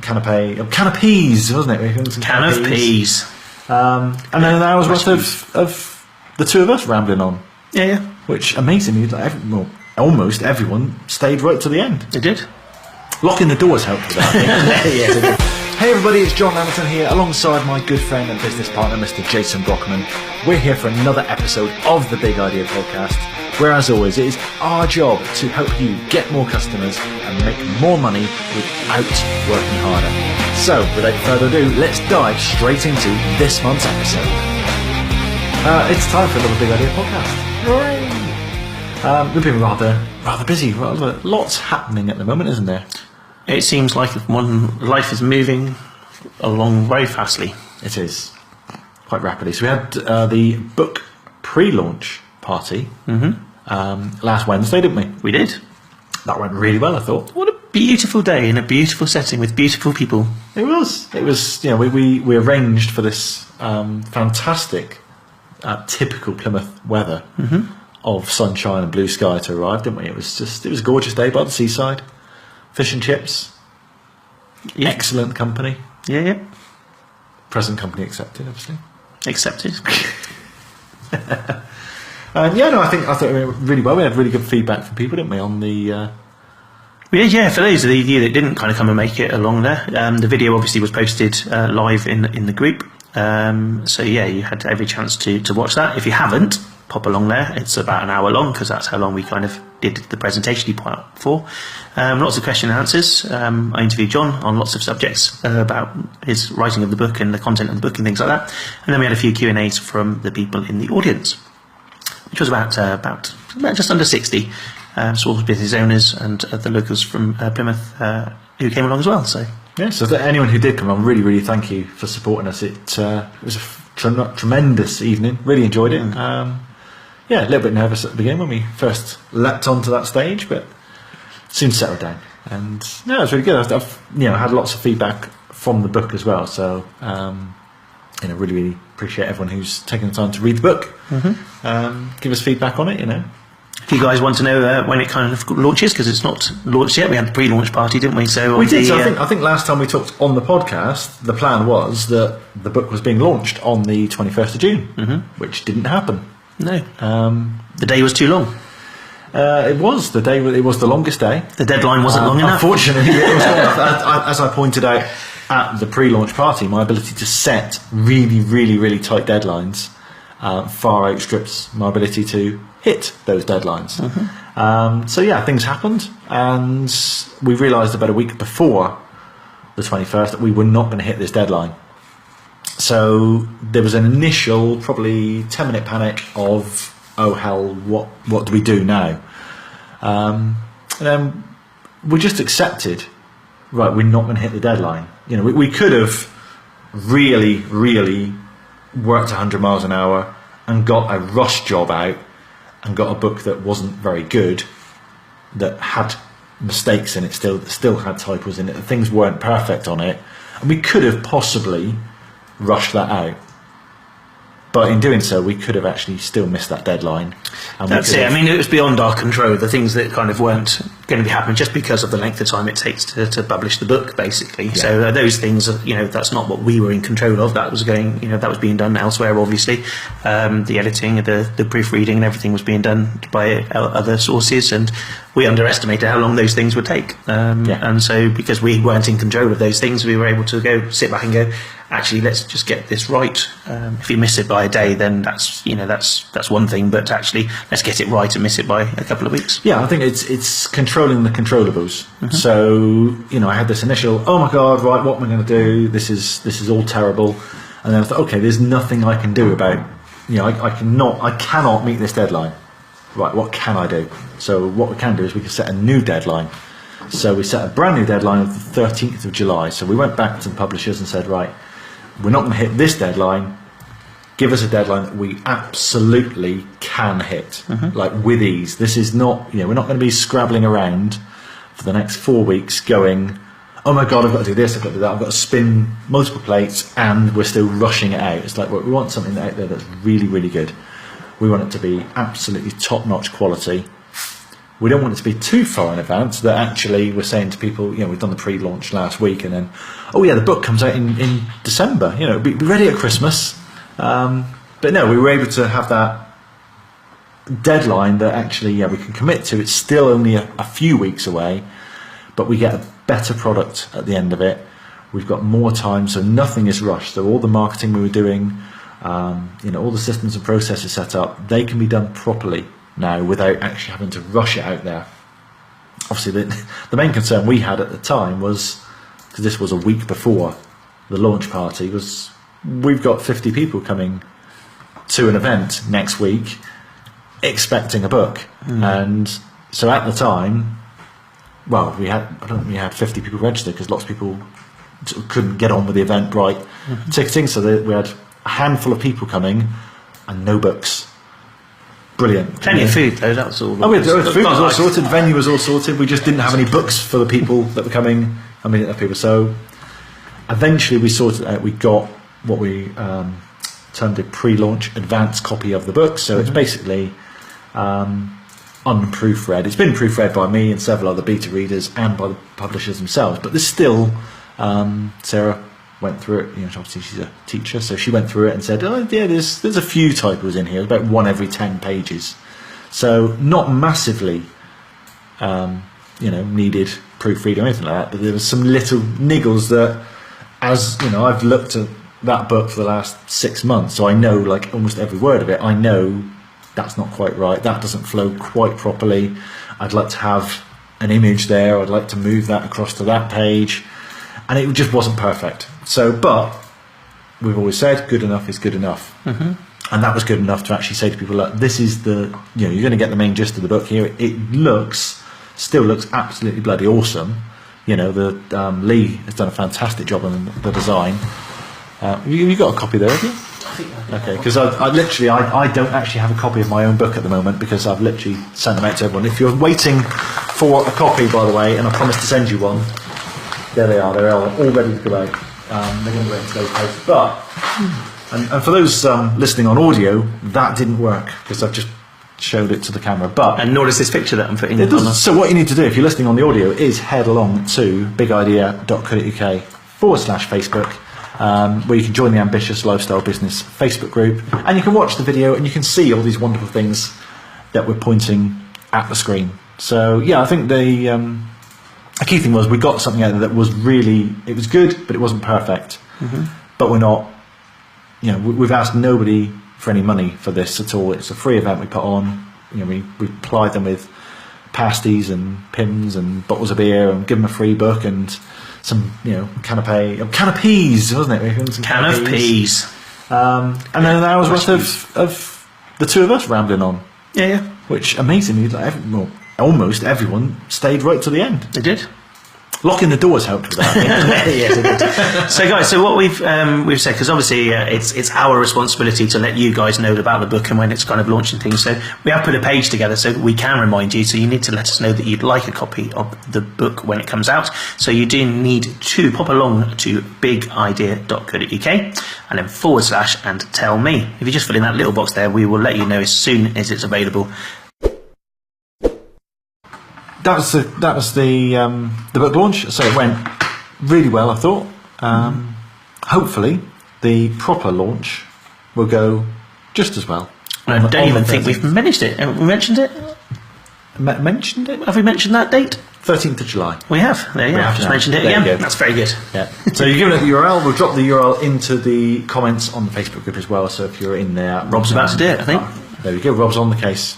canapes, wasn't it? Can of peas. And then an hour's worth of the two of us rambling on. Yeah. Which, amazingly, almost everyone stayed right to the end. They did. Locking the doors helped with that, I think. Yeah. Hey everybody, it's John Lamberton here, alongside my good friend and business partner, Mr. Jason Brockman. We're here for another episode of the Big Idea Podcast, where, as always, it is our job to help you get more customers and make more money without working harder. So, without further ado, let's dive straight into this month's episode. It's time for another Big Idea Podcast. Hooray! We've been rather busy, lots happening at the moment, isn't there? It seems like life is moving along very fastly. It is, quite rapidly. So we had the book pre-launch party last Wednesday, didn't we? We did. That went really well, I thought. What a beautiful day in a beautiful setting with beautiful people. It was. We arranged for this fantastic, typical Plymouth weather of sunshine and blue sky to arrive, didn't we? It was a gorgeous day by the seaside. Fish and chips. Yeah. Excellent company. Yeah. Present company accepted, obviously. Accepted. I thought it went really well. We had really good feedback from people, didn't we, on the... We did, yeah. For those of you that didn't kind of come and make it along there, the video obviously was posted live in the group. So yeah, you had every chance to watch that. If you haven't, pop along there. It's about an hour long because that's how long we kind of did the presentation for. Lots of question and answers. I interviewed John on lots of subjects about his writing of the book and the content of the book and things like that. And then we had a few Q&As from the people in the audience, which was about just under 60 small business owners and the locals from Plymouth who came along as well. So yeah, so anyone who did come on, really, really thank you for supporting us. It was a tremendous evening. Really enjoyed it. A little bit nervous at the beginning when we first leapt onto that stage, but soon settled down. And it was really good. I've had lots of feedback from the book as well. So really, really appreciate everyone who's taken the time to read the book. Give us feedback on it. If you guys want to know when it kind of launches, because it's not launched yet, we had the pre-launch party, didn't we? So we did. So I think last time we talked on the podcast, the plan was that the book was being launched on the 21st of June, which didn't happen. No. The day was too long. It was the day. It was the longest day. The deadline wasn't long enough. Unfortunately, it was long enough. As I pointed out at the pre-launch party, my ability to set really, really, really tight deadlines far outstrips my ability to hit those deadlines. Things happened, and we realised about a week before the 21st that we were not going to hit this deadline. So there was an initial probably 10-minute panic of, oh hell, what do we do now? And then we just accepted, right, we're not going to hit the deadline. We could have really, really worked 100 miles an hour and got a rush job out and got a book that wasn't very good, that had mistakes in it still had typos in it, things weren't perfect on it, and we could have possibly rushed that out. But in doing so, we could have actually still missed that deadline. And that's it. I mean, it was beyond our control. The things that kind of weren't going to be happening just because of the length of time it takes to publish the book, basically. Yeah. So those things, that's not what we were in control of. That was that was being done elsewhere, obviously. The editing, the proofreading, and everything was being done by other sources, and we underestimated how long those things would take. And so, because we weren't in control of those things, we were able to sit back and go, actually, let's just get this right. If you miss it by a day, then that's one thing. But actually, let's get it right and miss it by a couple of weeks. Yeah, I think it's controlling the controllables. So I had this initial, oh my god, right, what am I going to do? This is all terrible. And then I thought, okay, there's nothing I can do about. I cannot meet this deadline. Right, what can I do? So what we can do is we can set a new deadline. So we set a brand new deadline of the 13th of July. So we went back to the publishers and said, right, we're not going to hit this deadline. Give us a deadline that we absolutely can hit, like with ease. This is not, we're not going to be scrabbling around for the next 4 weeks going, oh my god, I've got to do this, I've got to do that, I've got to spin multiple plates, and we're still rushing it out. It's like, we want something out there that's really, really good. We want it to be absolutely top-notch quality, we don't want it to be too far in advance that actually we're saying to people, we've done the pre-launch last week, and then, the book comes out in December. Be ready at Christmas. But no, we were able to have that deadline that actually, we can commit to. It's still only a few weeks away, but we get a better product at the end of it. We've got more time, so nothing is rushed. So all the marketing we were doing, all the systems and processes set up, they can be done properly now without actually having to rush it out there. Obviously, the main concern we had at the time was, because this was a week before the launch party, was we've got 50 people coming to an event next week expecting a book. And so at the time, we had 50 people registered because lots of people couldn't get on with the Eventbrite ticketing, so we had a handful of people coming and no books. Brilliant. Plenty of food though, that was all. Food was all sorted, venue was all sorted, we just didn't have any books for the people that were coming. So eventually we sorted it out. We got what we termed a pre-launch advance copy of the book, so it's basically unproofread. It's been proofread by me and several other beta readers and by the publishers themselves, but there's still Sarah went through it. Obviously she's a teacher, so she went through it and said, there's a few typos in here, about 1 every 10 pages, so not massively needed proofreading or anything like that, but there was some little niggles that, as I've looked at that book for the last 6 months, so I know like almost every word of it. I know that's not quite right, that doesn't flow quite properly, I'd like to have an image there, I'd like to move that across to that page, and it just wasn't perfect. So, but we've always said good enough is good enough, and that was good enough to actually say to people, look, this is the, you're going to get the main gist of the book here. It still looks absolutely bloody awesome. The Lee has done a fantastic job on the design. You got a copy there, have you? Okay, because I literally don't actually have a copy of my own book at the moment, because I've literally sent them out to everyone. If you're waiting for a copy, by the way, and I promised to send you one, there they are. They're all ready to go out. They're going to go into today's post. But and for those listening on audio, that didn't work because I've just showed it to the camera. But nor does this picture that I'm putting. It doesn't. So what you need to do if you're listening on the audio is head along to bigidea.co.uk/Facebook. Where you can join the Ambitious Lifestyle Business Facebook group, and you can watch the video and you can see all these wonderful things that we're pointing at the screen. So I think the key thing was we got something out there that was it was good, but it wasn't perfect. But we're not, we've asked nobody for any money for this at all. It's a free event we put on. We plied them with pasties and pins and bottles of beer and give them a free book and some, can of peas, wasn't it? Some can of peas. And then an hour's worth of the two of us rambling on. Yeah. Which amazingly, almost everyone stayed right to the end. They did. Locking the doors helped with that. Yes, it did. So, guys, what we've said, because obviously it's our responsibility to let you guys know about the book and when it's kind of launching things. So we have put a page together so that we can remind you. So you need to let us know that you'd like a copy of the book when it comes out. So you do need to pop along to bigidea.co.uk and then / and tell me. If you just fill in that little box there, we will let you know as soon as it's available. That was the book launch. So it went really well, I thought. Hopefully, the proper launch will go just as well. I don't even think we've managed it. Have we mentioned it? Mentioned it? Have we mentioned that date? 13th of July. We have. There you go. I've just mentioned it again. That's very good. Yeah. So you're giving it the URL. We'll drop the URL into the comments on the Facebook group as well. So if you're in there, Rob's about to do it, I think. There we go. Rob's on the case.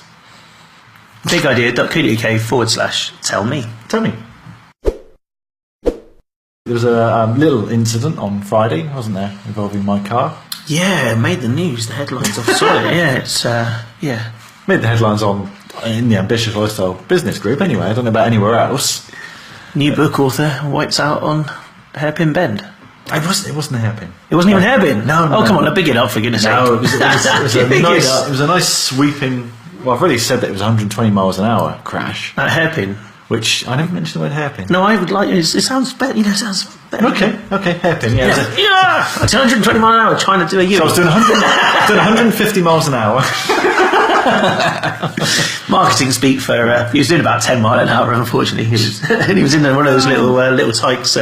bigidea.co.uk / tell me. Tell me. There was a little incident on Friday, wasn't there, involving my car? Yeah, it made the news, the headlines. I saw it. Yeah, it's made the headlines in the Ambitious Lifestyle Business group. Anyway, I don't know about anywhere else. New book author wipes out on Hairpin Bend. It wasn't a hairpin. It wasn't even hairpin. No. Come on, big it up for goodness' sake. No, it was a nice sweeping. Well, I've already said that it was 120 miles an hour crash. That hairpin. Which I never mentioned the word hairpin. No, I would like it. It sounds better. It sounds better. Okay, hairpin. Yeah. It's 120 miles an hour trying to do a U. So I was doing 150 miles an hour. Marketing speak for he was doing about 10 mile an hour. Unfortunately, he was in one of those little tykes.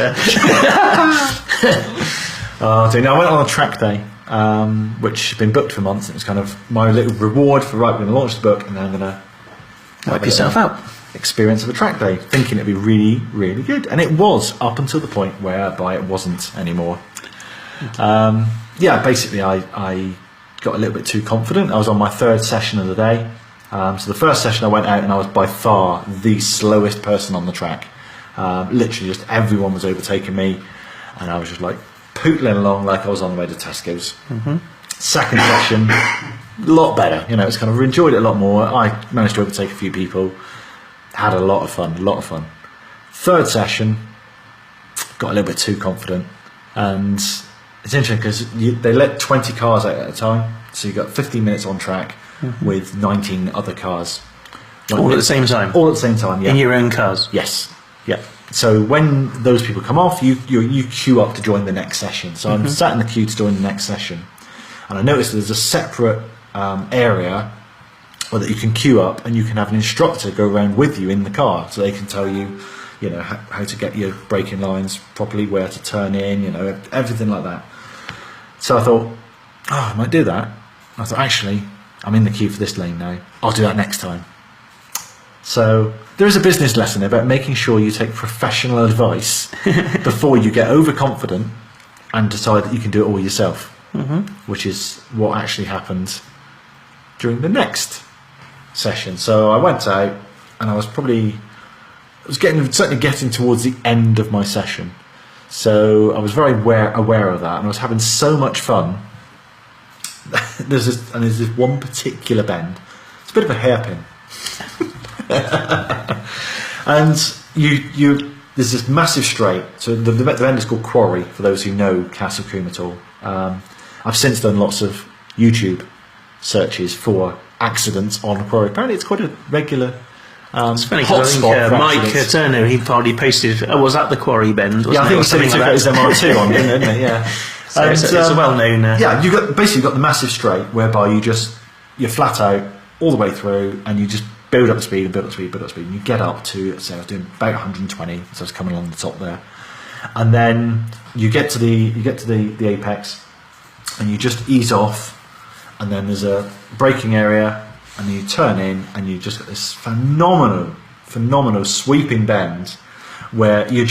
Oh, dear. Now, I went on a track day, which had been booked for months. It was kind of my little reward for we're going to launch the book, and then I'm going to wipe yourself out. Experience of a track day, thinking it'd be really, really good, and it was up until the point whereby it wasn't anymore. Basically, I got a little bit too confident. I was on my third session of the day. So the first session I went out and I was by far the slowest person on the track. Literally, just everyone was overtaking me, and I was just like pootling along like I was on the way to Tesco's. Second session, a lot better. It's kind of enjoyed it a lot more. I managed to overtake a few people. Had a lot of fun. Third session, got a little bit too confident, and it's interesting because they let 20 cars out at a time, so you got 15 minutes on track with 19 other cars. All at the same time? All at the same time, yeah. In your own cars? Yes, yeah. So when those people come off, you queue up to join the next session. So I'm sat in the queue to join the next session, and I noticed there's a separate area or that you can queue up, and you can have an instructor go around with you in the car, so they can tell you, how to get your braking lines properly, where to turn in, everything like that. So I thought, I might do that. I thought, actually, I'm in the queue for this lane now. I'll do that next time. So there is a business lesson about making sure you take professional advice before you get overconfident and decide that you can do it all yourself, which is what actually happened during the next session. So I went out, and I was certainly getting towards the end of my session. So I was very aware of that, and I was having so much fun. There's this one particular bend. It's a bit of a hairpin, and there's this massive straight. So the bend is called Quarry, for those who know Castle Combe at all. I've since done lots of YouTube searches for accidents on Quarry. Apparently it's quite a regular it's funny because I think Mike Turner, he probably posted, was that the Quarry bend? Yeah, I think he took his MR2 on, didn't he? Yeah. So it's a well-known... you've got the massive straight, whereby you're flat out all the way through, and you just build up speed, and you get up to, say I was doing about 120, so I was coming along the top there, and then you get to the apex, and you just ease off, and then there's a braking area, and then you turn in, and you just got this phenomenal sweeping bend where you're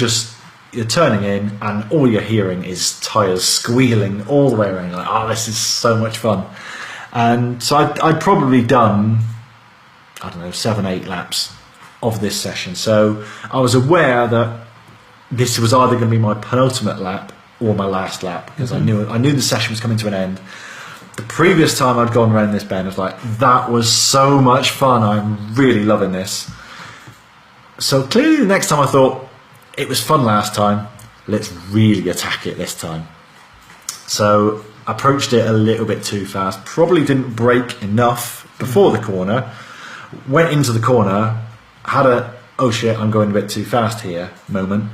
turning in, and all you're hearing is tyres squealing all the way around. You're like, this is so much fun. And so I'd probably done, 7-8 laps of this session. So I was aware that this was either going to be my penultimate lap or my last lap, because I knew the session was coming to an end. The previous time I'd gone around this bend, I was like, that was so much fun, I'm really loving this. So clearly the next time I thought, it was fun last time, let's really attack it this time. So approached it a little bit too fast, probably didn't brake enough before the corner, went into the corner, had a, oh shit, I'm going a bit too fast here moment,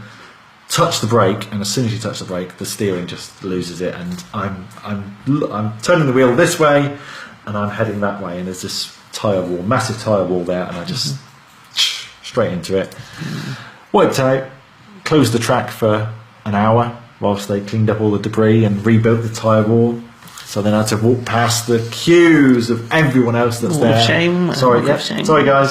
touch the brake, and as soon as you touch the brake, the steering just loses it, and I'm turning the wheel this way, and I'm heading that way, and there's this massive tyre wall there, and I just straight into it. Wiped out, closed the track for an hour whilst they cleaned up all the debris and rebuilt the tyre wall. So then I had to walk past the queues of everyone else that's there. Shame. Sorry guys.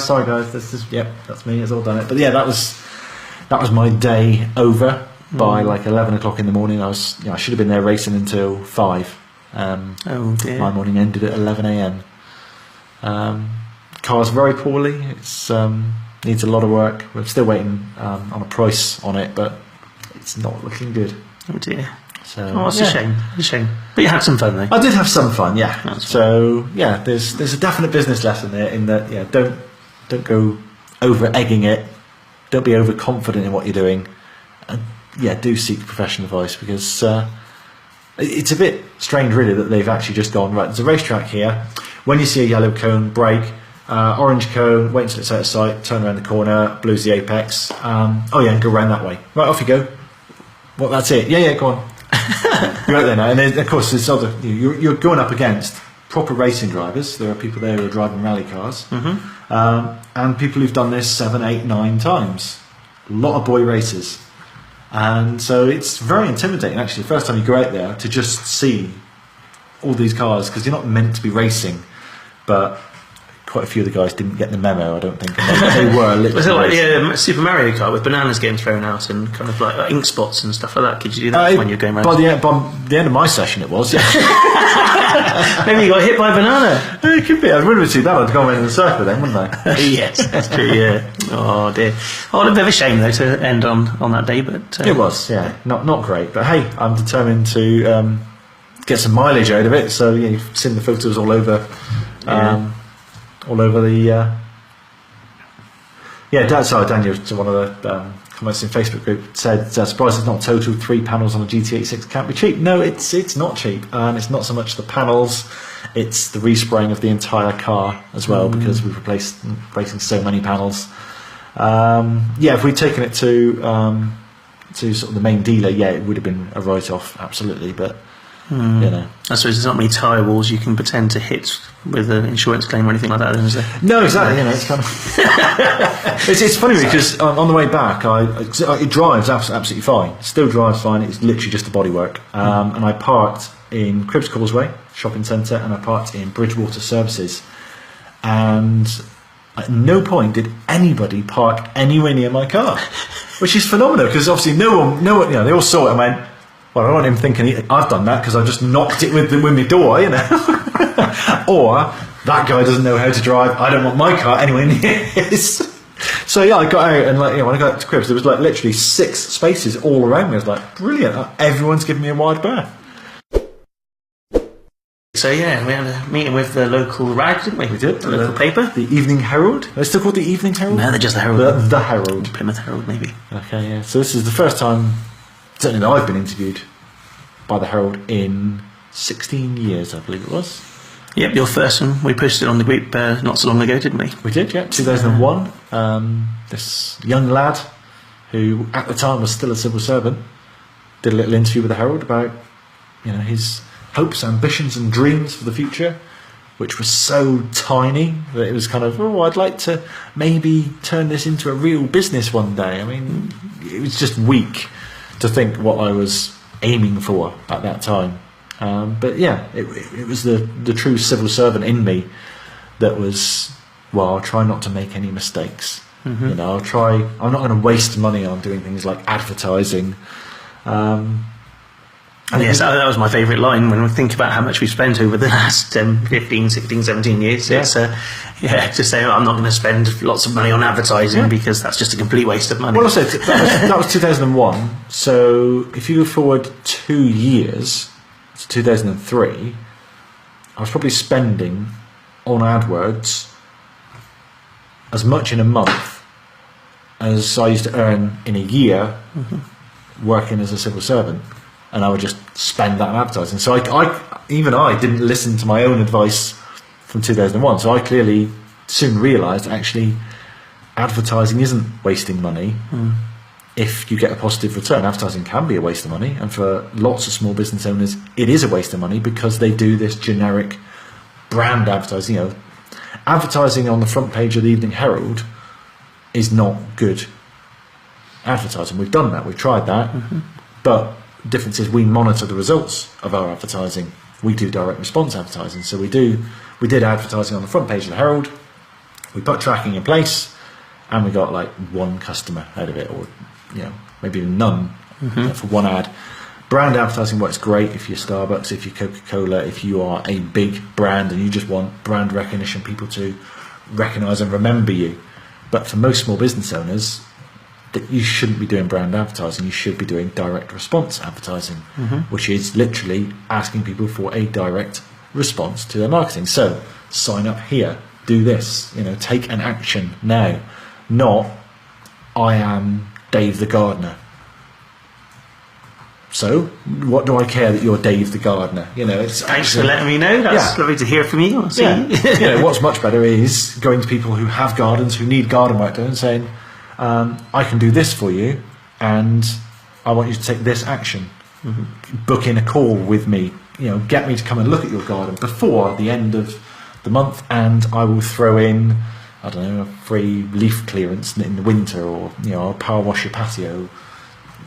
That's me. It's all done it. But yeah, that was my day over by like 11 o'clock in the morning. I should have been there racing until 5. Oh dear. My morning ended at 11 a.m. Car's very poorly. It's needs a lot of work. We're still waiting on a price on it, but it's not looking good. Oh dear. So it's a shame. It's a shame. But you had some fun though. I did have some fun, yeah. That's so yeah, there's a definite business lesson there in that don't go over egging it. Don't be overconfident in what you're doing, and do seek professional advice, because it's a bit strange, really, that they've actually just gone, right, there's a racetrack here. When you see a yellow cone, brake. Orange cone, wait until it's out of sight, turn around the corner, blue's the apex. And go around that way. Right, off you go. Well, that's it. Yeah, go on. You're out there now, and then, of course, there's you're going up against proper racing drivers. There are people there who are driving rally cars, and people who've done this 7, 8, 9 times. A lot of boy races, and so it's very intimidating. Actually, the first time you go out there to just see all these cars, because you're not meant to be racing, but quite a few of the guys didn't get the memo, I don't think. They were literally. Was it like the Super Mario Kart with bananas getting thrown out and kind of like ink spots and stuff like that? Could you do that when you're going around? By the end of my session, it was. Yeah. Maybe you got hit by a banana. It could be. I wouldn't have seen that. I'd gone in the circle then, wouldn't I? Yes, that's true. Yeah. Oh dear. Oh, a bit of a shame though to end on that day, but it was. Yeah, not great. But hey, I'm determined to get some mileage out of it. So yeah, you've seen the photos all over. All over the Daniel, to one of the comments in Facebook group, said surprised it's not total 3 panels on a GT86 can't be cheap. No, it's not cheap, and it's not so much the panels, it's the respraying of the entire car as well, because we've replacing so many panels. If we'd taken it to sort of the main dealer, it would have been a write-off, absolutely, but you know, I suppose there's not many tyre walls you can pretend to hit with an insurance claim or anything like that, is there? No, exactly. You know, it's kind of it's funny because on the way back, it drives absolutely fine. It still drives fine. It's literally just the bodywork. And I parked in Cribs Causeway shopping centre, and I parked in Bridgewater Services, and at no point did anybody park anywhere near my car, which is phenomenal because obviously no one, you know, they all saw it and went, well, I don't even thinking I've done that because I just knocked it with my door, you know. Or that guy doesn't know how to drive. I don't want my car anywhere near his. So yeah, I got out and when I got up to Cribs, there was literally 6 spaces all around me. I was like, brilliant! Everyone's giving me a wide berth. So yeah, we had a meeting with the local rag, didn't we? We did. The local paper, the Evening Herald. Are they still called the Evening Herald? No, they're just the Herald. The Herald. Plymouth Herald, maybe. Okay, yeah. So this is the first time, certainly, that I've been interviewed by the Herald in 16 years, I believe it was. Yep, your first one. We posted on the group not so long ago, didn't we? We did, yeah. 2001. This young lad, who at the time was still a civil servant, did a little interview with the Herald about, you know, his hopes, ambitions, and dreams for the future, which was so tiny that it was kind of, I'd like to maybe turn this into a real business one day. I mean, it was just weak to think what I was aiming for at that time. But yeah, it was the true civil servant in me that was, I'll try not to make any mistakes. You know, I'm not going to waste money on doing things like advertising. Yes, that was my favourite line when we think about how much we've spent over the last 15, 16, 17 years. Yeah. It's to say I'm not going to spend lots of money on advertising because that's just a complete waste of money. Well, I said that was 2001. So if you go forward 2 years to 2003, I was probably spending on AdWords as much in a month as I used to earn in a year working as a civil servant. And I would just spend that on advertising. So I didn't listen to my own advice from 2001. So I clearly soon realised actually advertising isn't wasting money if you get a positive return. Advertising can be a waste of money, and for lots of small business owners it is a waste of money because they do this generic brand advertising. You know, advertising on the front page of the Evening Herald is not good advertising. We've done that, we've tried that, but the difference is we monitor the results of our advertising. We do direct response advertising. So we did advertising on the front page of the Herald. We put tracking in place, and we got 1 customer out of it, or maybe even none for 1 ad. Brand advertising works great if you're Starbucks, if you're Coca-Cola, if you are a big brand and you just want brand recognition, people to recognise and remember you. But for most small business owners, that you shouldn't be doing brand advertising, you should be doing direct response advertising, which is literally asking people for a direct response to their marketing. So sign up here, do this, take an action now, not I am Dave the gardener. So what do I care that you're Dave the gardener? Thanks for letting me know. That's lovely to hear from you. What's much better is going to people who have gardens, who need garden work done, and saying, I can do this for you, and I want you to take this action. Book in a call with me, get me to come and look at your garden before the end of the month, and I will throw in, I don't know, a free leaf clearance in the winter, or I'll power wash your patio,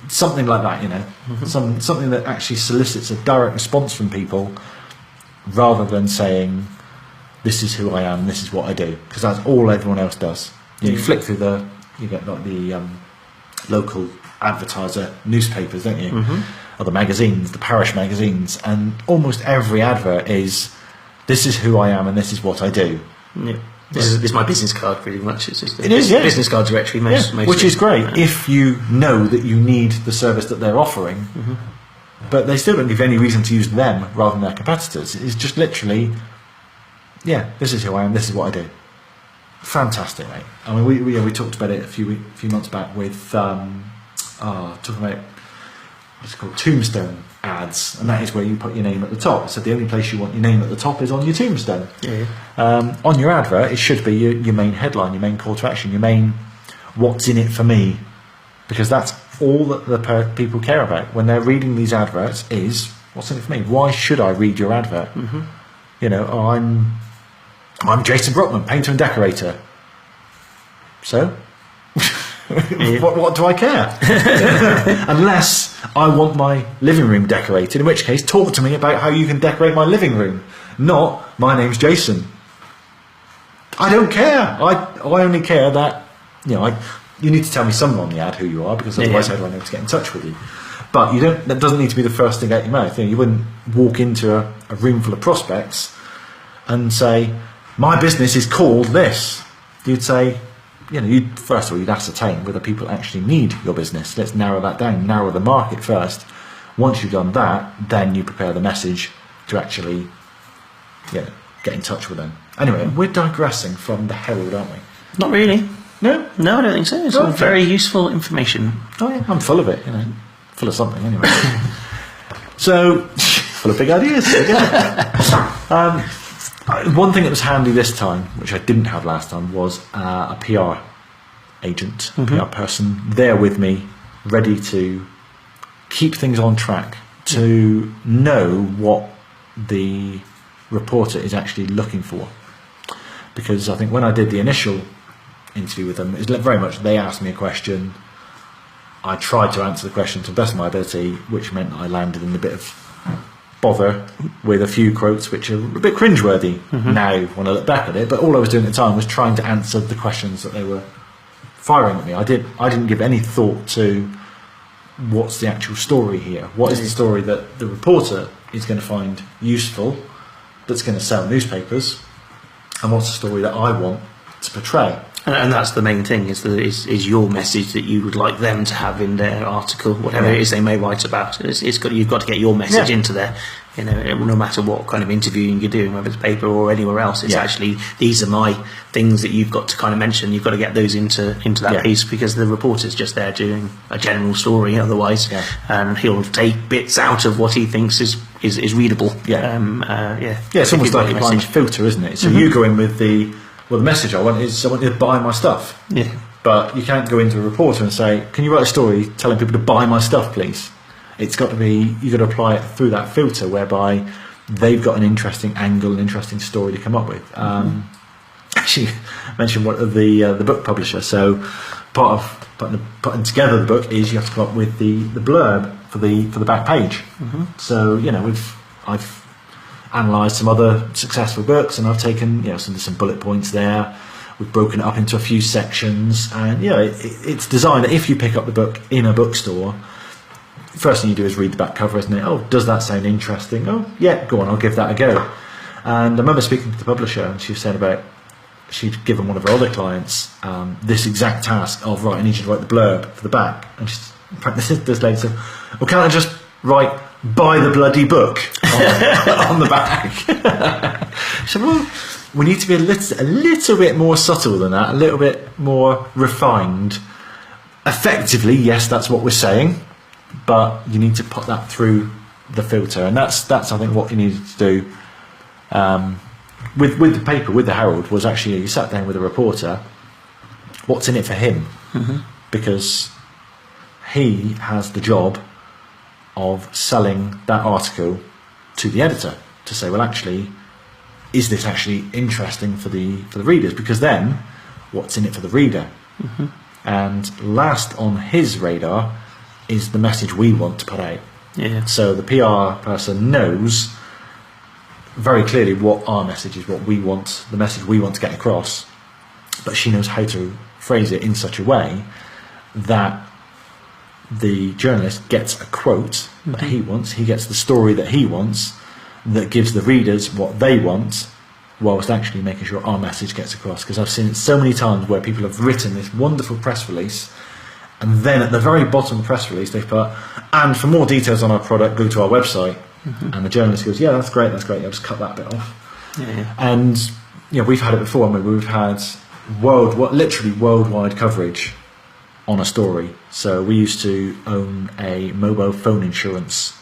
something like that. Something that actually solicits a direct response from people, rather than saying, "This is who I am, this is what I do," because that's all everyone else does. You flick through you get like the local advertiser newspapers, don't you? Or the magazines, the parish magazines, and almost every advert is, "This is who I am and this is what I do." Yeah. This is my business card, pretty much. It is, yeah. Business card directory, which is great if you know that you need the service that they're offering, but they still don't give any reason to use them rather than their competitors. It's just literally, this is who I am, this is what I do. Fantastic, mate. I mean, we talked about it a few months back with talking about what's it called, tombstone ads, and that is where you put your name at the top. So the only place you want your name at the top is on your tombstone. On your advert, it should be your main headline, your main call to action, your main "what's in it for me," because that's all that the people care about when they're reading these adverts is, "What's in it for me? Why should I read your advert?" I'm Jason Brockman, painter and decorator. So what do I care? Unless I want my living room decorated, in which case talk to me about how you can decorate my living room, not "my name's Jason." I don't care. I only care that you need to tell me something on the ad who you are, because otherwise how do I know to get in touch with you? But that doesn't need to be the first thing out your mouth. You wouldn't walk into a room full of prospects and say, "My business is called this." You'd say, first of all, you'd ascertain whether people actually need your business. Let's narrow that down, narrow the market first. Once you've done that, then you prepare the message to actually get in touch with them. Anyway, we're digressing from the Herald, aren't we? Not really. No, I don't think so. It's all very useful information. Oh yeah, I'm full of it. Full of something anyway. So, full of big ideas. One thing that was handy this time, which I didn't have last time, was a PR agent, PR person there with me, ready to keep things on track, to know what the reporter is actually looking for. Because I think when I did the initial interview with them, it was very much they asked me a question, I tried to answer the question to the best of my ability, which meant that I landed in a bit of bother with a few quotes which are a bit cringeworthy now when I look back at it, but all I was doing at the time was trying to answer the questions that they were firing at me. I didn't give any thought to what's the actual story here, what is the story that the reporter is going to find useful, that's going to sell newspapers, and what's the story that I want to portray. And that's the main thing, is your message that you would like them to have in their article, whatever it is they may write about. You've got to get your message into there. No matter what kind of interviewing you're doing, whether it's paper or anywhere else, it's actually, these are my things that you've got to kind of mention. You've got to get those into that piece, because the reporter's just there doing a general story otherwise, and he'll take bits out of what he thinks is readable. It's almost like a blind filter, isn't it? So you go in with the message I want is I want you to buy my stuff. But you can't go into a reporter and say, "Can you write a story telling people to buy my stuff, please?" It's got to be, you've got to apply it through that filter whereby they've got an interesting angle, an interesting story to come up with. Actually, I mentioned one of the book publisher. So part of putting together the book is you have to come up with the blurb for the back page. So I've analysed some other successful books, and I've taken some bullet points there. We've broken it up into a few sections, and it's designed that if you pick up the book in a bookstore, first thing you do is read the back cover, isn't it? Oh, does that sound interesting? Oh, yeah, go on, I'll give that a go. And I remember speaking to the publisher, and she said about she'd given one of her other clients this exact task of, right, I need you to write the blurb for the back. And this lady said, "Well, can't I just write 'buy the bloody book' on the back?" She said, "Well, we need to be a little bit more subtle than that, a little bit more refined. Effectively, yes, that's what we're saying, but you need to put that through the filter." And that's I think what you needed to do with the paper, with the Herald, was actually you sat down with a reporter. What's in it for him? Because he has the job of selling that article to the editor to say, well, actually, is this actually interesting for the readers? Because then, what's in it for the reader? And last on his radar is the message we want to put out. Yeah. So the PR person knows very clearly what our message is, what we want, the message we want to get across, but she knows how to phrase it in such a way that the journalist gets a quote that he wants, he gets the story that he wants, that gives the readers what they want, whilst actually making sure our message gets across. Because I've seen it so many times where people have written this wonderful press release, and then at the very bottom of the press release they've put, and for more details on our product, go to our website. And the journalist goes, yeah, that's great, I'll just cut that bit off. And we've had it before. I mean, we've had literally worldwide coverage on a story. So we used to own a mobile phone insurance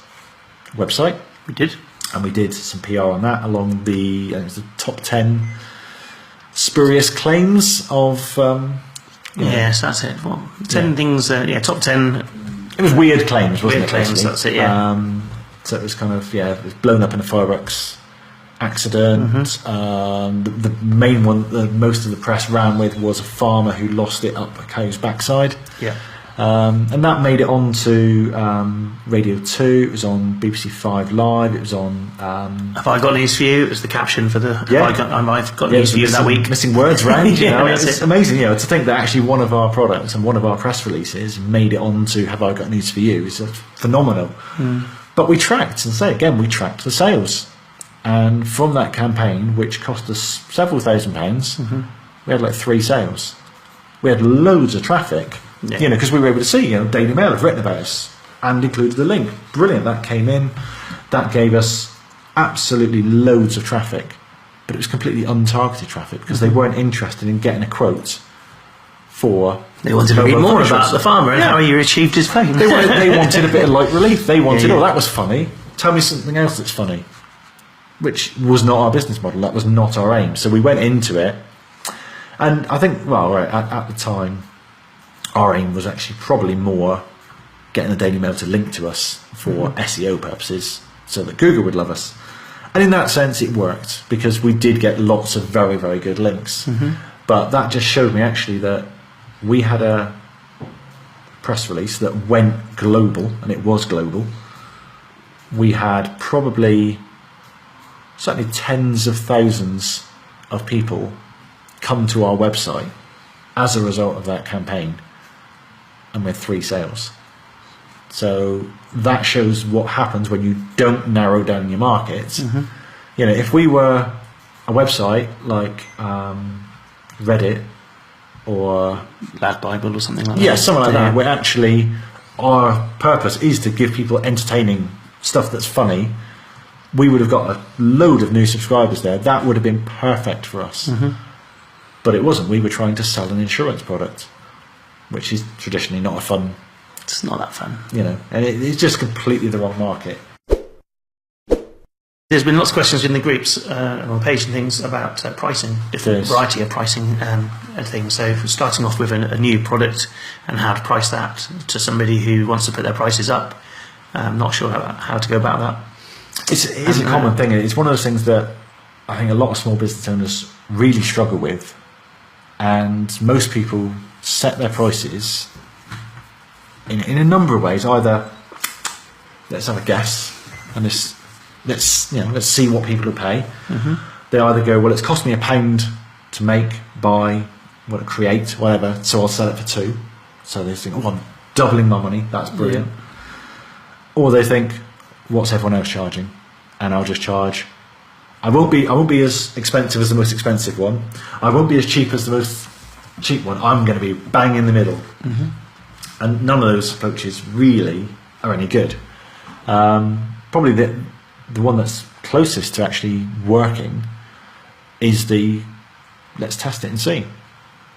website. We did. And we did some PR on that along the top 10 spurious claims of... yes, that's it. Well, 10 things, top 10... It was weird claims, wasn't it? Weird claims, that's it, yeah. So it was kind of, it was blown up in a fireworks accident. The main one that most of the press ran with was a farmer who lost it up a cow's backside. Yeah. And that made it onto Radio 2, it was on BBC 5 Live, it was on... Have I got news for you? It was the caption for the... I've got news for you that week. Missing words range, it's it. amazing, to think that actually one of our products and one of our press releases made it onto Have I Got News for You is phenomenal. But we tracked the sales. And from that campaign, which cost us several £1,000s, we had like 3 sales. We had loads of traffic. Because we were able to see, Daily Mail have written about us and included the link. Brilliant, that came in. That gave us absolutely loads of traffic, but it was completely untargeted traffic because they weren't interested in getting a quote for... They wanted to read more about the farmer and how he achieved his fame. They wanted a bit of light relief. They wanted, that was funny. Tell me something else that's funny. Which was not our business model. That was not our aim. So we went into it, and I think, at the time, our aim was actually probably more getting the Daily Mail to link to us for SEO purposes so that Google would love us. And in that sense it worked because we did get lots of very, very good links. But that just showed me actually that we had a press release that went global, and it was global. We had certainly tens of thousands of people come to our website as a result of that campaign. And with 3 sales. So that shows what happens when you don't narrow down your markets. If we were a website like Reddit or Lad Bible or something like that. Yeah, something like that, where actually our purpose is to give people entertaining stuff that's funny, we would have got a load of new subscribers there. That would have been perfect for us. But it wasn't. We were trying to sell an insurance product, which is traditionally not a fun... It's not that fun. And it's just completely the wrong market. There's been lots of questions in the groups and on the page and things about pricing, different variety of pricing and things. So starting off with a new product and how to price that to somebody who wants to put their prices up. I'm not sure how to go about that. It is a common thing. It's one of those things that I think a lot of small business owners really struggle with. And most people set their prices in a number of ways. Either let's have a guess and let's see what people will pay. They either go, well, it's cost me £1 to make, buy, create, whatever, so I'll sell it for 2. So they think, I'm doubling my money, that's brilliant. Or they think, what's everyone else charging? And I'll just charge. I won't be as expensive as the most expensive one. I won't be as cheap as the most cheap one. I'm going to be bang in the middle. And none of those approaches really are any good. Probably the one that's closest to actually working is let's test it and see.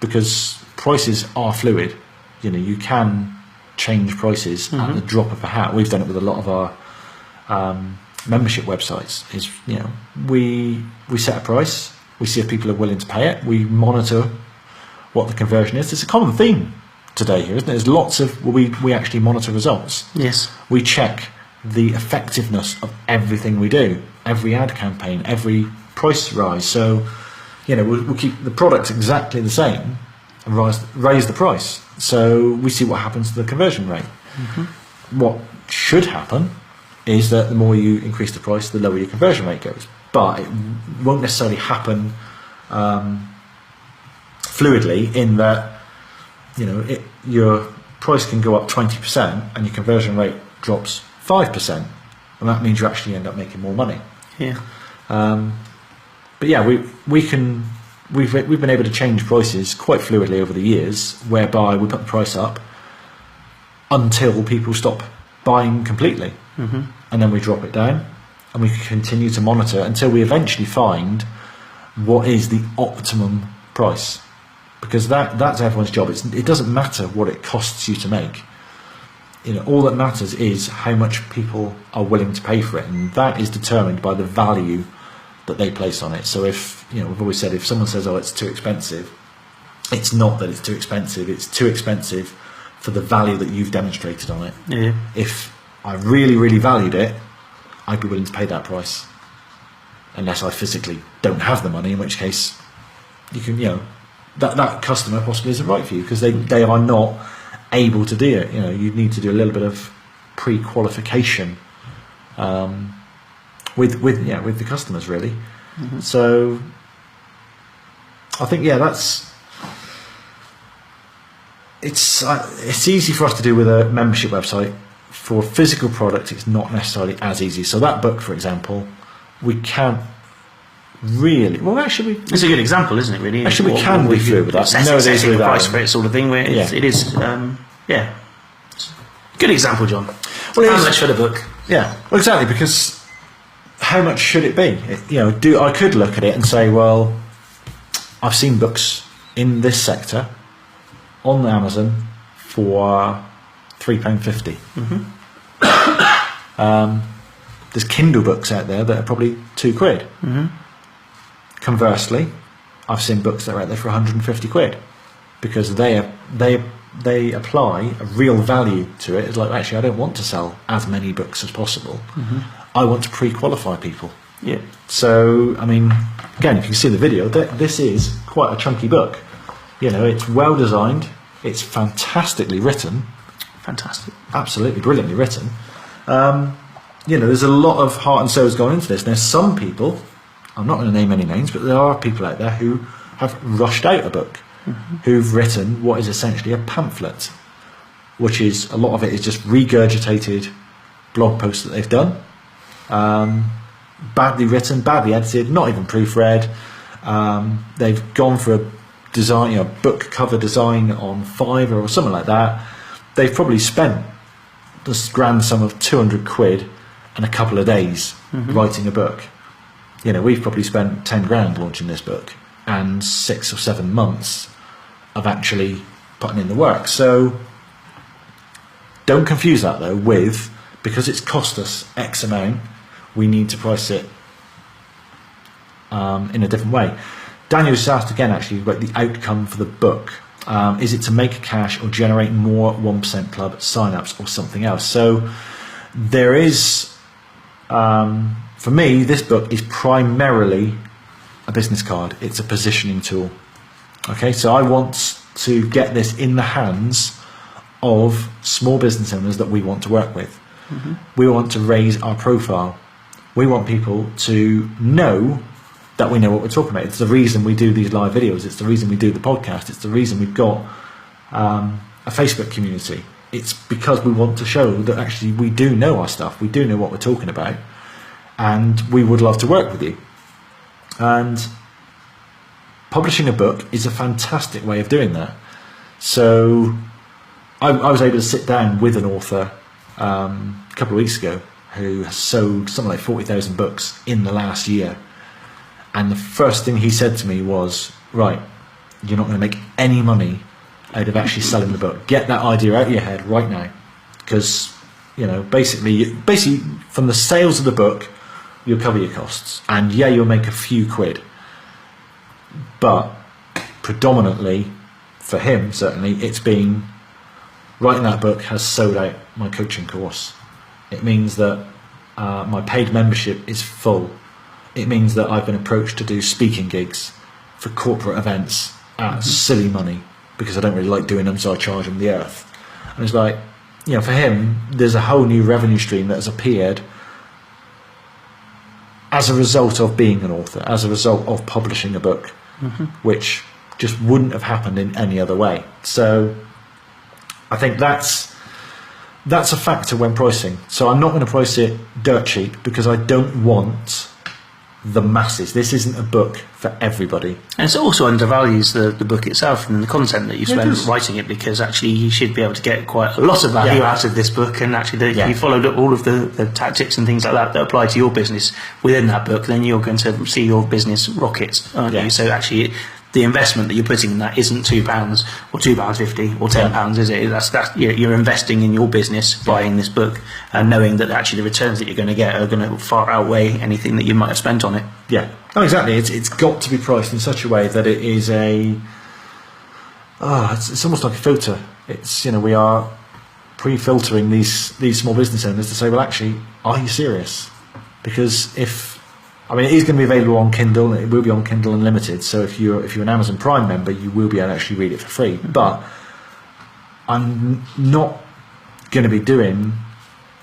Because prices are fluid. You can change prices at the drop of a hat. We've done it with a lot of our membership websites. We set a price, we see if people are willing to pay it, we monitor what the conversion is. It's a common theme today here, isn't it? There's lots of we actually monitor results. Yes. We check the effectiveness of everything we do, every ad campaign, every price rise. So, we'll keep the product exactly the same and raise the price. So we see what happens to the conversion rate. What should happen is that the more you increase the price, the lower your conversion rate goes. But it won't necessarily happen fluidly, in that your price can go up 20% and your conversion rate drops 5%, and that means you actually end up making more money. Yeah. But yeah, we've been able to change prices quite fluidly over the years, whereby we put the price up until people stop buying completely, and then we drop it down, and we continue to monitor until we eventually find what is the optimum price, because that's everyone's job. It doesn't matter what it costs you to make. All that matters is how much people are willing to pay for it, and that is determined by the value that they place on it. So if we've always said, if someone says, "Oh, it's too expensive," it's not that it's too expensive. It's too expensive for the value that you've demonstrated on it. Yeah. If I really, really valued it, I'd be willing to pay that price, unless I physically don't have the money, in which case you can, that customer possibly isn't right for you, because they are not able to do it. You need to do a little bit of pre-qualification with the customers, really. So I think it's easy for us to do with a membership website. For a physical product, it's not necessarily as easy. So that book, for example, we can't really. Well, actually, it's a good example, isn't it? Really, actually, we can be fluid with that. Setting the price for it, sort of thing. Where it is. Good example, John. Well, how much for the book? Yeah, well, exactly, because how much should it be? I could look at it and say, well, I've seen books in this sector on Amazon for £3.50. There's Kindle books out there that are probably £2. Conversely, I've seen books that are out there for 150 quid, because they apply a real value to it. It's like, actually, I don't want to sell as many books as possible. I want to pre-qualify people. Yeah. So, I mean, again, if you can see the video, this is quite a chunky book. It's well designed. It's fantastically written. Fantastic. Absolutely brilliantly written. There's a lot of heart and soul going into this. Now, some people, I'm not going to name any names, but there are people out there who have rushed out a book, who've written what is essentially a pamphlet, which is, a lot of it is just regurgitated blog posts that they've done. Badly written, badly edited, not even proofread. They've gone for a design, book cover design on Fiverr or something like that. They've probably spent this grand sum of 200 quid and a couple of days writing a book. We've probably spent 10 grand launching this book, and 6 or 7 months of actually putting in the work. So don't confuse that, though, with, because it's cost us X amount, we need to price it in a different way. Daniel just asked again, actually, about the outcome for the book. Is it to make cash or generate more 1% Club sign-ups or something else? So there is, for me, this book is primarily a business card. It's a positioning tool. Okay, so I want to get this in the hands of small business owners that we want to work with. We want to raise our profile. We want people to know that we know what we're talking about. It's the reason we do these live videos. It's the reason we do the podcast. It's the reason we've got a Facebook community. It's because we want to show that actually we do know our stuff. We do know what we're talking about, and we would love to work with you. And publishing a book is a fantastic way of doing that. So I was able to sit down with an author a couple of weeks ago who has sold something like 40,000 books in the last year. And the first thing he said to me was, right, you're not going to make any money out of actually selling the book. Get that idea out of your head right now. Because, basically from the sales of the book, you'll cover your costs. And yeah, you'll make a few quid. But predominantly, for him, certainly, it's been, writing that book has sold out my coaching course It means that my paid membership is full. It means that I've been approached to do speaking gigs for corporate events at silly money because I don't really like doing them, so I charge them the earth. And it's like, for him, there's a whole new revenue stream that has appeared as a result of being an author, as a result of publishing a book, which just wouldn't have happened in any other way. So I think that's a factor when pricing. So I'm not going to price it dirt cheap because I don't want the masses. This isn't a book for everybody. And it also undervalues the book itself and the content that you spent writing it, because actually you should be able to get quite a lot of value out of this book, and actually you followed up all of the tactics and things like that apply to your business within that book, then you're going to see your business rocket, aren't you? So actually the investment that you're putting in that isn't £2 or £2.50 or £10, is it? That's you're investing in your business buying this book and knowing that actually the returns that you're going to get are going to far outweigh anything that you might have spent on it. Yeah. Oh, exactly. It's got to be priced in such a way that it is it's almost like a filter. It's, we are pre-filtering these small business owners to say, well, actually, are you serious? Because it is going to be available on Kindle. It will be on Kindle Unlimited. So if you're an Amazon Prime member, you will be able to actually read it for free. But I'm not going to be doing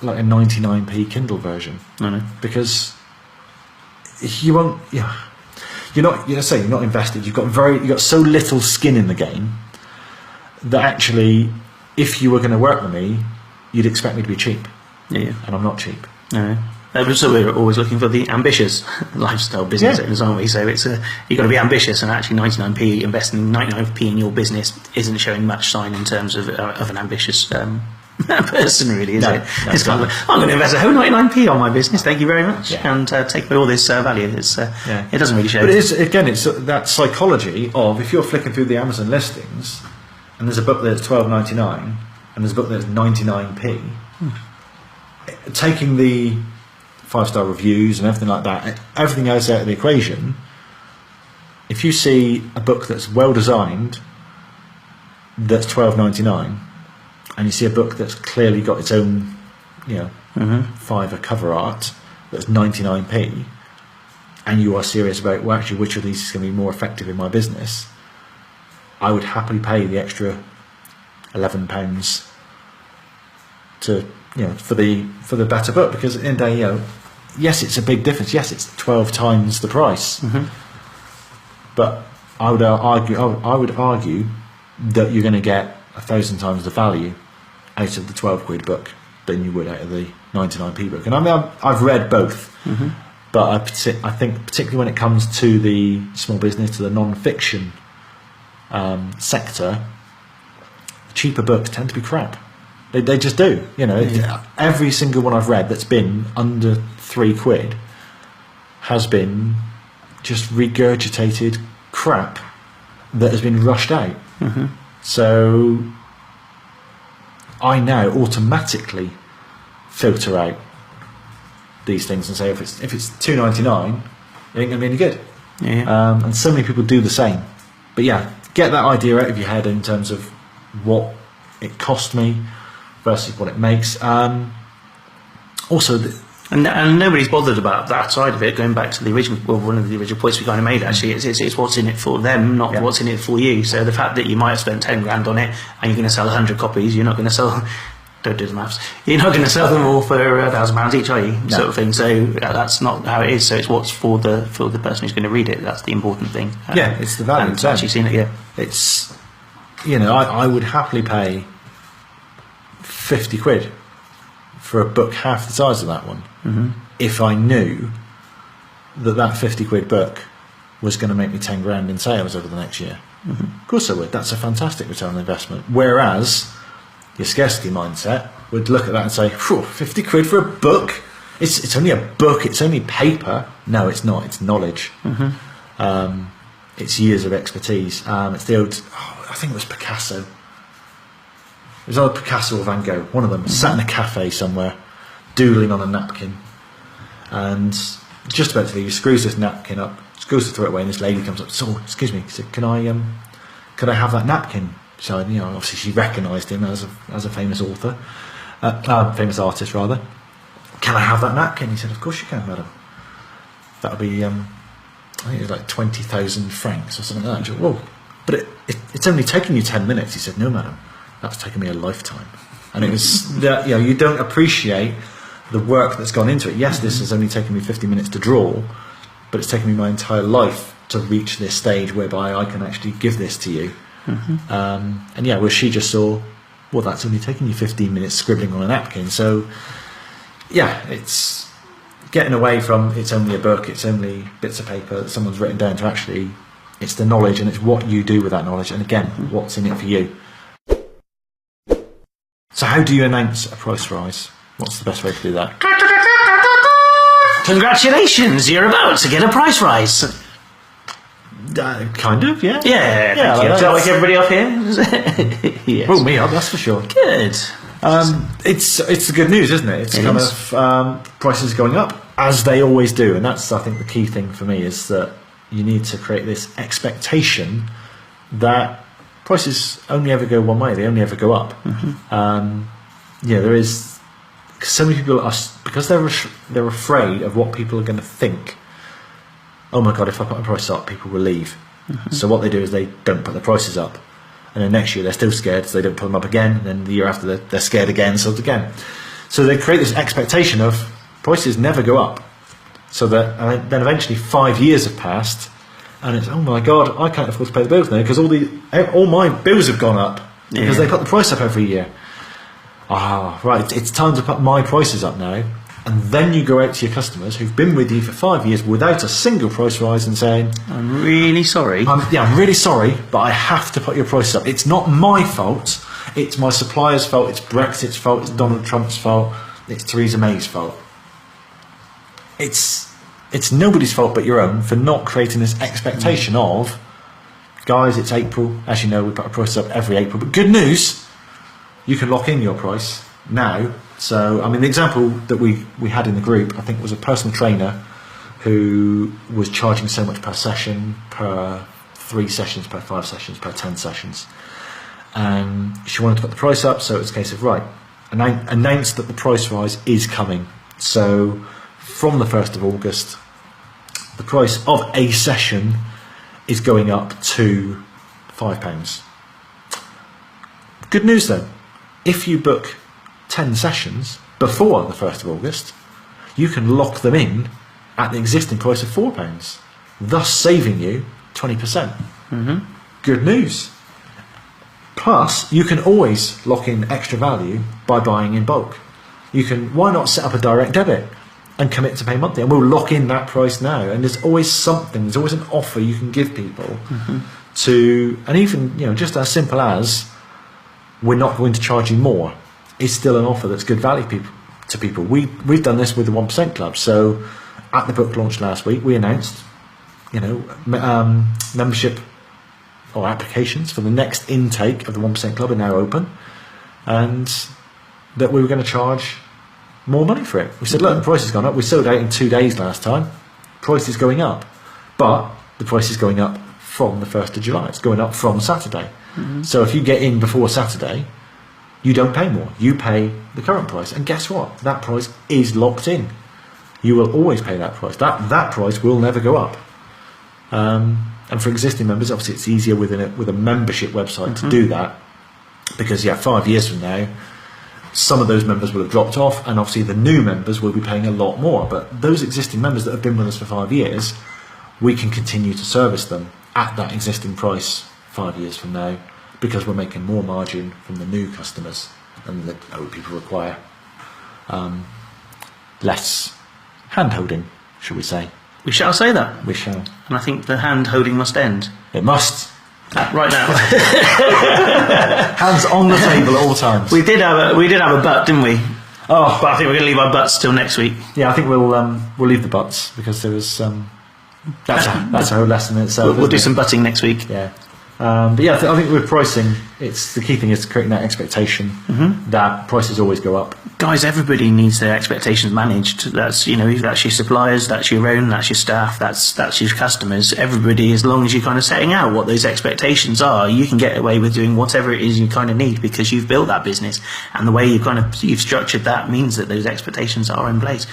like a 99p Kindle version. No. Because you won't. You're not invested. You've got so little skin in the game that actually, if you were going to work with me, you'd expect me to be cheap. Yeah. And I'm not cheap. No. So we're always looking for the ambitious lifestyle business owners, aren't we? So it's you've got to be ambitious, and actually 99p, investing 99p in your business isn't showing much sign in terms of an ambitious person, really, is it? No, it's kind of like, I'm going to invest a whole 99p on my business, thank you very much, and take away all this value. It doesn't really show. But it's that psychology of, if you're flicking through the Amazon listings and there's a book that's $12.99 and there's a book that's 99p, taking the 5-star reviews and everything like that, everything else out of the equation, if you see a book that's well designed that's $12.99 and you see a book that's clearly got its own $5 cover art that's 99p, and you are serious about, well, actually, which of these is going to be more effective in my business, I would happily pay the extra £11 to for the better book, because at the end of the day, yes, it's a big difference. Yes, it's 12 times the price. But I would argue that you're going to get 1,000 times the value out of the 12 quid book than you would out of the 99p book. And I've read both, but I think particularly when it comes to the small business, to the non-fiction sector, cheaper books tend to be crap. They just do. Every single one I've read that's been under £3 has been just regurgitated crap that has been rushed out. So I now automatically filter out these things and say, if it's $2.99, it ain't going to be any good. And so many people do the same. But get that idea out of your head in terms of what it cost me versus what it makes. Also, and nobody's bothered about that side of it. Going back to the original, one of the original points we kind of made, actually, it's what's in it for them, not what's in it for you. So the fact that you might have spent 10 grand on it and you're going to sell 100 copies, you're not going to sell. Don't do the maths. You're not going to sell them all for £1,000 each, are you? No. Sort of thing. So that's not how it is. So it's what's for the person who's going to read it. That's the important thing. It's the value. And actually seen it. It's I would happily pay £50 for a book half the size of that one, if I knew that £50 book was going to make me 10 grand in sales over the next year. Of course I would. That's a fantastic return on investment. Whereas your scarcity mindset would look at that and say, £50 for a book? It's only a book, it's only paper. No, it's not. It's knowledge. It's years of expertise. It's the old, I think it was Picasso. It was either Picasso or Van Gogh, one of them, sat in a cafe somewhere, doodling on a napkin, and just about to leave, he screws this napkin up, goes to throw it away, and this lady comes up, so, excuse me, he said, can I have that napkin? So, obviously she recognised him as a famous author, famous artist rather, can I have that napkin? He said, of course you can, madam. That'll be, I think it was like 20,000 francs or something like that. Whoa, but it's only taken you 10 minutes. He said, no, madam, that's taken me a lifetime. And it was that, you don't appreciate the work that's gone into it. Yes, this has only taken me 50 minutes to draw, but it's taken me my entire life to reach this stage whereby I can actually give this to you. And where she just saw, well, that's only taking you 15 minutes scribbling on a napkin. So it's getting away from it's only a book, it's only bits of paper that someone's written down, to actually it's the knowledge, and it's what you do with that knowledge, and again, what's in it for you. So how do you announce a price rise? What's the best way to do that? Congratulations, you're about to get a price rise. Kind of, yeah. Yeah, thank you. Do you like everybody up here? Yes. Well, me up, that's for sure. Good. It's the good news, isn't it? It's kind of prices going up, as they always do, and that's, I think, the key thing for me, is that you need to create this expectation that prices only ever go one way. They only ever go up. There is so many people are, because they're afraid of what people are going to think. Oh my God, if I put my price up, people will leave. So what they do is they don't put the prices up, and then next year they're still scared, so they don't put them up again, and then the year after they're scared again, so again. So they create this expectation of prices never go up, so that, and then eventually 5 years have passed, and it's, oh my God, I can't afford to pay the bills now because all my bills have gone up because they put the price up every year. Right, it's time to put my prices up now. And then you go out to your customers who've been with you for 5 years without a single price rise and saying, I'm really sorry. I'm really sorry, but I have to put your price up. It's not my fault. It's my supplier's fault. It's Brexit's fault. It's Donald Trump's fault. It's Theresa May's fault. It's nobody's fault but your own for not creating this expectation of, guys, it's April. As you know, we put our price up every April. But good news, you can lock in your price now. So, I mean, the example that we had in the group, I think, was a personal trainer who was charging so much per session, per 3 sessions, per 5 sessions, per 10 sessions. And she wanted to put the price up, so it was a case of, right, announce that the price rise is coming. So, from the 1st of August, the price of a session is going up to £5. Good news, though. If you book 10 sessions before the 1st of August, you can lock them in at the existing price of £4, thus saving you 20%. Good news. Plus, you can always lock in extra value by buying in bulk. Why not set up a direct debit and commit to pay monthly, and we'll lock in that price now. And there's always something, there's always an offer you can give people to, and even just as simple as, we're not going to charge you more, is still an offer that's good value to people. We've done this with the 1% Club. So at the book launch last week, we announced, membership or applications for the next intake of the 1% Club are now open, and that we were going to charge more money for it. We said, look, the price has gone up. We sold out in 2 days last time. Price is going up, but the price is going up from the 1st of July. It's going up from Saturday. So if you get in before Saturday, you don't pay more. You pay the current price. And guess what? That price is locked in. You will always pay that price. That price will never go up. And for existing members, obviously it's easier with a membership website to do that, because 5 years from now, some of those members will have dropped off, and obviously the new members will be paying a lot more. But those existing members that have been with us for 5 years, we can continue to service them at that existing price 5 years from now, because we're making more margin from the new customers, and the old people require less hand-holding, shall we say. We shall say that. We shall. And I think the hand-holding must end. It must. Right now. Hands on the table at all times. We did have a butt, didn't we? Oh, but I think we're going to leave our butts till next week. Yeah, I think we'll leave the butts, because there was that's a whole lesson in itself. We'll do some butting next week. Yeah. But yeah, I think with pricing, It's the key thing is creating that expectation that prices always go up. Guys, everybody needs their expectations managed. That's, that's your suppliers, that's your own, that's your staff, that's your customers. Everybody, as long as you're kind of setting out what those expectations are, you can get away with doing whatever it is you kind of need, because you've built that business, and the way you've structured that means that those expectations are in place.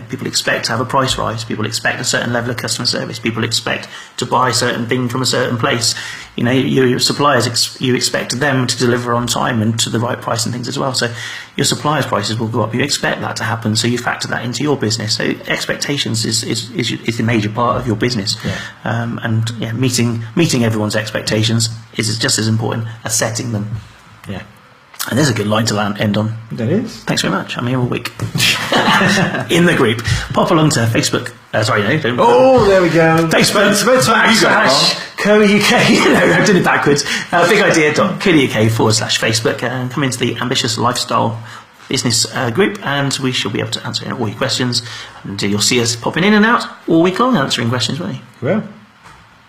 People expect to have a price rise, people expect a certain level of customer service, people expect to buy a certain thing from a certain place. Your suppliers, you expect them to deliver on time and to the right price and things as well. So your suppliers' prices will go up. You expect that to happen, so you factor that into your business. So expectations is a major part of your business. Meeting everyone's expectations is just as important as setting them. Yeah. And there's a good line to end on. That is. Thanks very much. I'm here all week. In the group. Pop along to Facebook. Don't. Oh, there we go. Facebook. /co.uk. I did it backwards. bigidea.co.uk/Facebook. And come into the Ambitious Lifestyle Business group, and we shall be able to answer all your questions. And you'll see us popping in and out all week long answering questions, won't you? Well,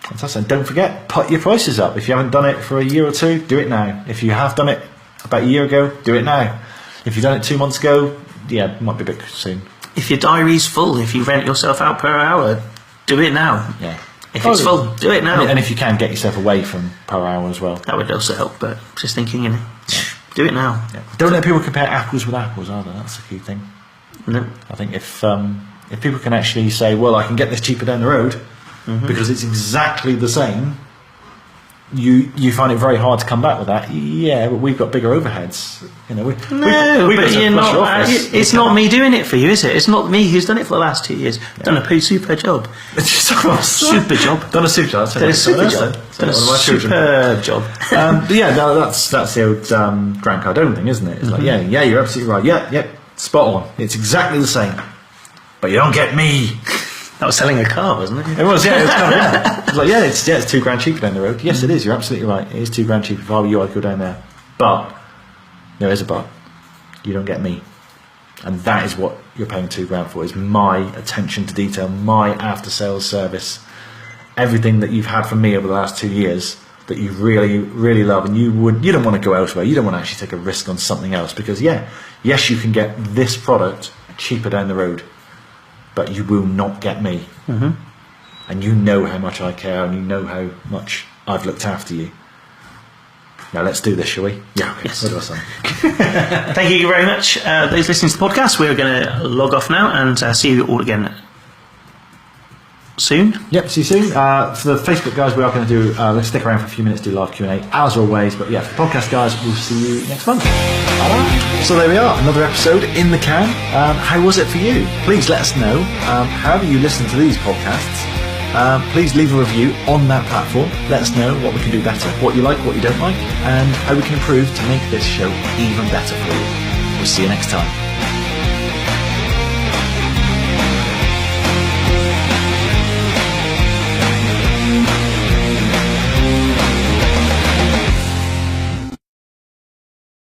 fantastic. And don't forget, put your prices up. If you haven't done it for a year or two, do it now. If you have done it about a year ago, do it now. If you've done it 2 months ago, it might be a bit soon. If your diary's full, if you rent yourself out per hour, do it now. Yeah. If it's full, do it now. And if you can, get yourself away from per hour as well. That would also help, but just thinking, do it now. Yeah. Don't let people compare apples with apples either. That's the key thing. No. I think if people can actually say, well, I can get this cheaper down the road because it's exactly the same, you find it very hard to come back with that. Yeah, but we've got bigger overheads. It's not me doing it for you, is it? It's not me who's done it for the last 2 years. Done a super job. Super job. Done a super job. Done a super job. Done a superb job. That's the old Grant Cardone thing, isn't it? It's like, yeah, you're absolutely right. Yeah, spot on. It's exactly the same, but you don't get me. That was selling a car, wasn't it? It was, yeah. It was kind of, It was like, it's £2,000 cheaper down the road. Yes, it is. You're absolutely right. It is £2,000 cheaper. If I were you, I'd go down there. But there is a but. You don't get me, and that is what you're paying £2,000 for. Is my attention to detail, my after-sales service, everything that you've had from me over the last 2 years that you really, really love, and you don't want to go elsewhere. You don't want to actually take a risk on something else because yes, you can get this product cheaper down the road, but you will not get me. And you know how much I care, and you know how much I've looked after you. Now let's do this, shall we? Yeah. Okay. Yes. What do I say? Thank you very much, those listening to the podcast. We're going to log off now and see you all again soon. Yep, see you soon. For the Facebook guys, we are going to do, let's stick around for a few minutes, do live Q&A as always. But yeah, for the podcast guys, we'll see you next month. Bye-bye. So there we are, another episode in the can. How was it for you? Please let us know. However you listen to these podcasts, please leave a review on that platform. Let us know what we can do better, what you like, what you don't like, and how we can improve to make this show even better for you. We'll see you next time.